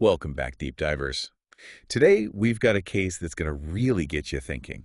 Welcome back, Deep Divers. Today, we've got a case that's going to really get you thinking.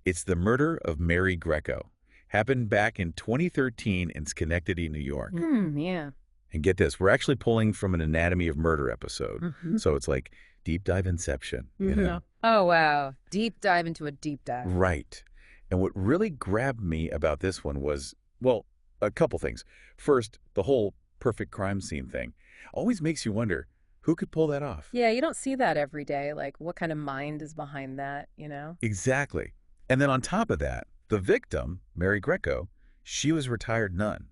It's the murder of Mary Greco. Happened back in 2013 in Schenectady, New York. Yeah. And get this, we're actually pulling from an Anatomy of Murder episode. So it's like deep dive inception, you know? Oh, wow. Deep dive into a deep dive. Right. And what really grabbed me about this one was, well, a couple things. First, the whole perfect crime scene thing always makes you wonder, who could pull that off? Yeah, you don't see that every day. Like, what kind of mind is behind that, you know? Exactly. And then on top of that, the victim, Mary Greco, she was a retired nun,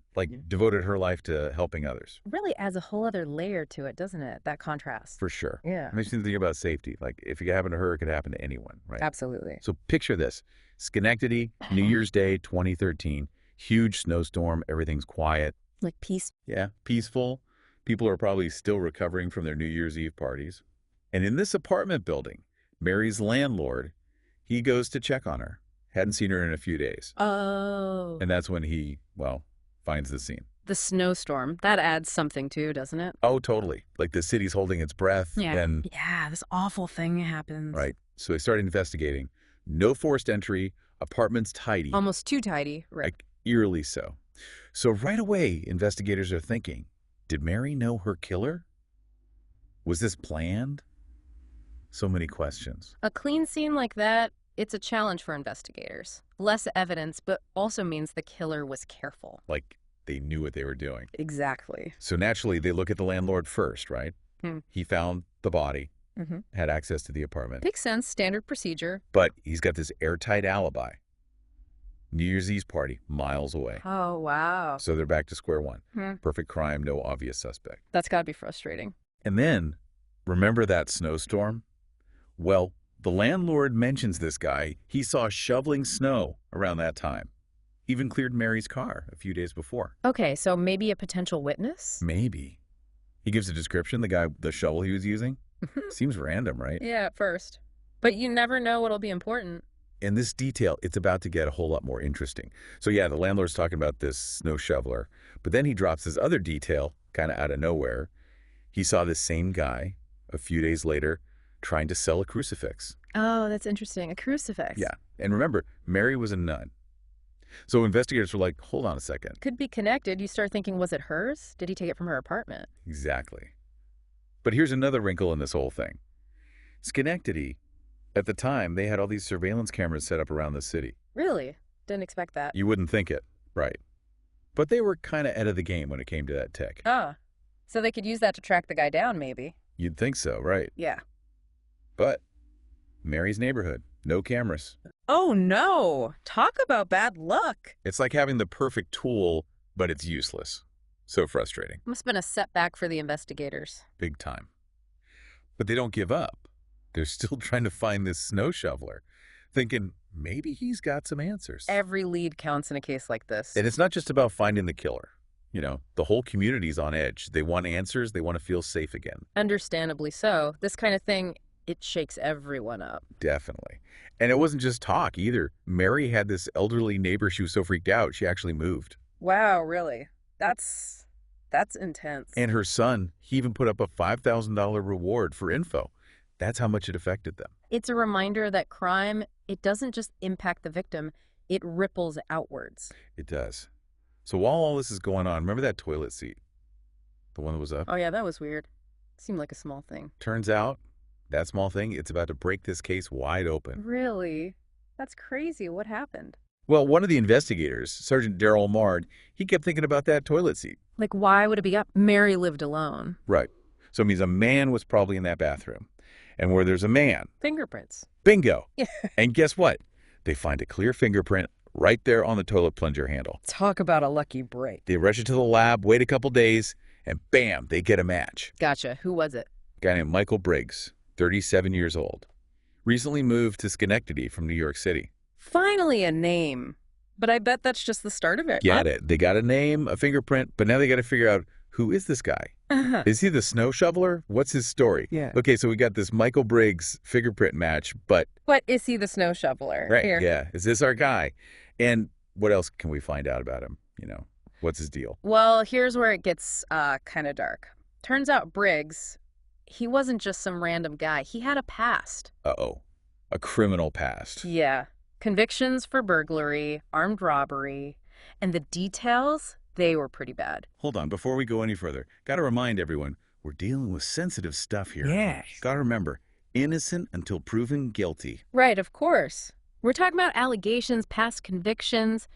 devoted her life to helping others. Really adds a whole other layer to it, doesn't it? That contrast. For sure. Yeah. Makes me think about safety. Like, if it could happen to her, it could happen to anyone, right? Absolutely. So picture this. Schenectady, New Year's Day, 2013. Huge snowstorm. Everything's quiet. Like peace. Yeah, peaceful. People are probably still recovering from their New Year's Eve parties. And in this apartment building, Mary's landlord, he goes to check on her. Hadn't seen her in a few days. Oh. And that's when he, well, finds the scene. The snowstorm. That adds something too, doesn't it? Oh, totally. Like the city's holding its breath. And, Yeah, this awful thing happens. right. So they started investigating. No forced entry. Apartment's tidy. Almost too tidy. Right. Like eerily so. So right away, investigators are thinking, did Mary know her killer? Was this planned? So many questions. A clean scene like that, it's a challenge for investigators. Less evidence, but also means the killer was careful. Like they knew what they were doing. Exactly. So naturally, they look at the landlord first, right? He found the body, had access to the apartment. Makes sense, standard procedure. But he's got this airtight alibi. New Year's Eve party, miles away. Oh, wow. So they're back to square one. Perfect crime, no obvious suspect. That's got to be frustrating. And then, remember that snowstorm? Well, the landlord mentions this guy. He saw shoveling snow around that time. Even cleared Mary's car a few days before. Okay, so maybe a potential witness? Maybe. He gives a description, the shovel he was using. Seems random, right? Yeah, at first. But you never know what'll be important. In this detail, it's about to get a whole lot more interesting. So yeah, the landlord's talking about this snow shoveler, but then he drops this other detail kind of out of nowhere. He saw this same guy a few days later trying to sell a crucifix. Oh, that's interesting. A crucifix. Yeah. And remember, Mary was a nun. So investigators were like, hold on a second. Could be connected. You start thinking, was it hers? Did he take it from her apartment? Exactly. But here's another wrinkle in this whole thing. Schenectady, at the time, they had all these surveillance cameras set up around the city. Really? Didn't expect that. You wouldn't think it, right? But they were kind of ahead of the game when it came to that tech. Ah, so they could use that to track the guy down, maybe. You'd think so, right? Yeah. But Mary's neighborhood, no cameras. Oh, no. Talk about bad luck. It's like having the perfect tool, but it's useless. So frustrating. Must have been a setback for the investigators. Big time. But they don't give up. They're still trying to find this snow shoveler, thinking maybe he's got some answers. Every lead counts in a case like this. And it's not just about finding the killer. You know, the whole community's on edge. They want answers. They want to feel safe again. Understandably so. This kind of thing, it shakes everyone up. Definitely. And it wasn't just talk either. Mary had this elderly neighbor. She was so freaked out, she actually moved. Wow, really? That's intense. And her son, he even put up a $5,000 reward for info. That's how much it affected them. It's a reminder that crime, it doesn't just impact the victim, it ripples outwards. It does. So while all this is going on, remember that toilet seat? The one that was up? Oh yeah, that was weird. Seemed like a small thing. Turns out, that small thing, it's about to break this case wide open. Really? That's crazy. What happened? Well, one of the investigators, Sergeant Darrell Mard, he kept thinking about that toilet seat. Like, why would it be up? Mary lived alone. Right. So it means a man was probably in that bathroom. And where there's a man. Fingerprints. Bingo. And guess what? They find a clear fingerprint right there on the toilet plunger handle. Talk about a lucky break. They rush it to the lab, wait a couple days, and bam, they get a match. Gotcha. Who was it? A guy named Michael Briggs, 37 years old. Recently moved to Schenectady from New York City. Finally a name. But I bet that's just the start of it. Get it. They got a name, a fingerprint, but now they got to figure out, who is this guy? Is he the snow shoveler? What's his story? Yeah. Okay, so we got this Michael Briggs fingerprint match, but... But is he the snow shoveler? Right, Here. yeah. Is this our guy? And what else can we find out about him? You know, what's his deal? Well, here's where it gets kind of dark. Turns out Briggs, he wasn't just some random guy. He had a past. Uh-oh. A criminal past. Yeah. Convictions for burglary, armed robbery, and the details, they were pretty bad. Hold on, before we go any further, gotta remind everyone, we're dealing with sensitive stuff here. Yes. Gotta remember, innocent until proven guilty. Right, of course. We're talking about allegations, past convictions.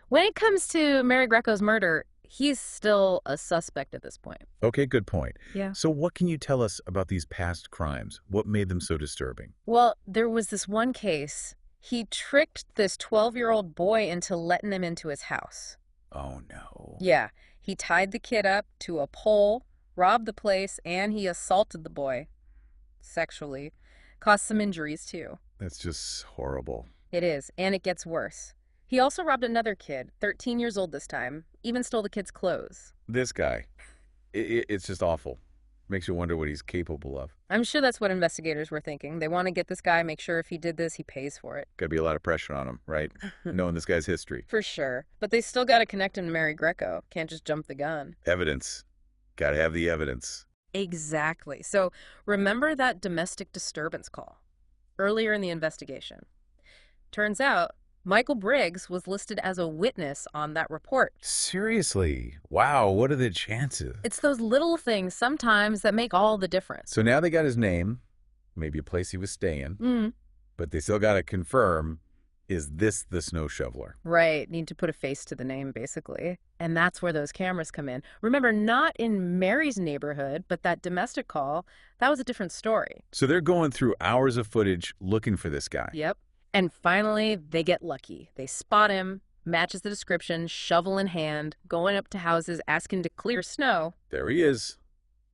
When it comes to Mary Greco's murder, he's still a suspect at this point. Okay, good point. Yeah. So what can you tell us about these past crimes? What made them so disturbing? Well, there was this one case. He tricked this 12-year-old boy into letting him into his house. Oh, no. Yeah, he tied the kid up to a pole, robbed the place, and he assaulted the boy sexually. Caused some injuries, too. That's just horrible. It is, and it gets worse. He also robbed another kid, 13 years old this time, even stole the kid's clothes. This guy, it's just awful. Makes you wonder what he's capable of. I'm sure that's what investigators were thinking. They want to get this guy, make sure if he did this, he pays for it. Gotta be a lot of pressure on him, right? Knowing this guy's history. For sure. But they still got to connect him to Mary Greco. Can't just jump the gun. Evidence. Gotta have the evidence. Exactly. So remember that domestic disturbance call earlier in the investigation. Turns out Michael Briggs was listed as a witness on that report. Seriously? Wow, what are the chances? It's those little things sometimes that make all the difference. So now they got his name, maybe a place he was staying, but they still gotta confirm, is this the snow shoveler? Right. Need to put a face to the name, basically. And that's where those cameras come in. Remember, not in Mary's neighborhood, but that domestic call, that was a different story. So they're going through hours of footage looking for this guy. Yep. And finally, they get lucky. They spot him, matches the description, shovel in hand, going up to houses, asking to clear snow. There he is.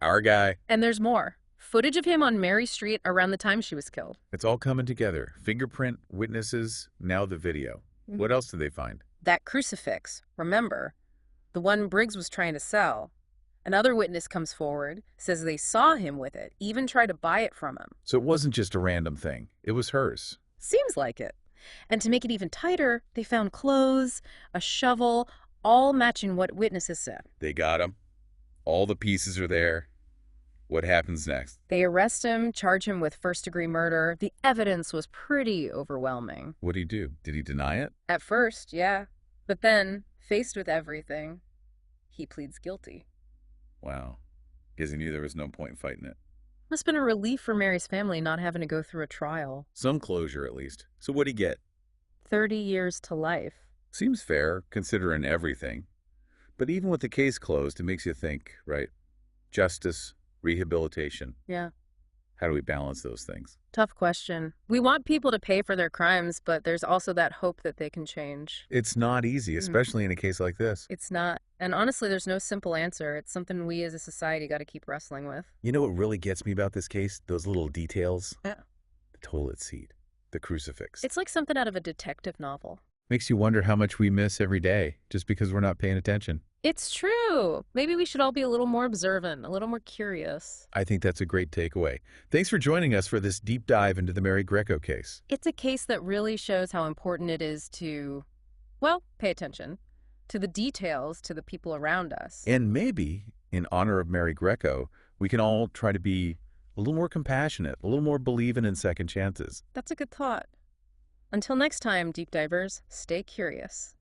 Our guy. And there's more. Footage of him on Mary Street around the time she was killed. It's all coming together. Fingerprint, witnesses, now the video. What else did they find? That crucifix, remember, the one Briggs was trying to sell. Another witness comes forward, says they saw him with it, even tried to buy it from him. So it wasn't just a random thing. It was hers. Seems like it. And to make it even tighter, they found clothes, a shovel, all matching what witnesses said. They got him. All the pieces are there. What happens next? They arrest him, charge him with first-degree murder. The evidence was pretty overwhelming. What'd he do? Did he deny it? At first, yeah. But then, faced with everything, he pleads guilty. Wow. Guess he knew there was no point in fighting it. Must have been a relief for Mary's family not having to go through a trial. Some closure, at least. So what'd he get? 30 years to life. Seems fair, considering everything. But even with the case closed, it makes you think, right? Justice, rehabilitation. Yeah. How do we balance those things? Tough question. We want people to pay for their crimes, but there's also that hope that they can change. It's not easy, especially in a case like this. It's not. And honestly, there's no simple answer. It's something we as a society got to keep wrestling with. You know what really gets me about this case? Those little details. Yeah. The toilet seat. The crucifix. It's like something out of a detective novel. Makes you wonder how much we miss every day just because we're not paying attention. It's true. Maybe we should all be a little more observant, a little more curious. I think that's a great takeaway. Thanks for joining us for this deep dive into the Mary Greco case. It's a case that really shows how important it is to, well, pay attention to the details, to the people around us. And maybe, in honor of Mary Greco, we can all try to be a little more compassionate, a little more believing in second chances. That's a good thought. Until next time, deep divers, stay curious.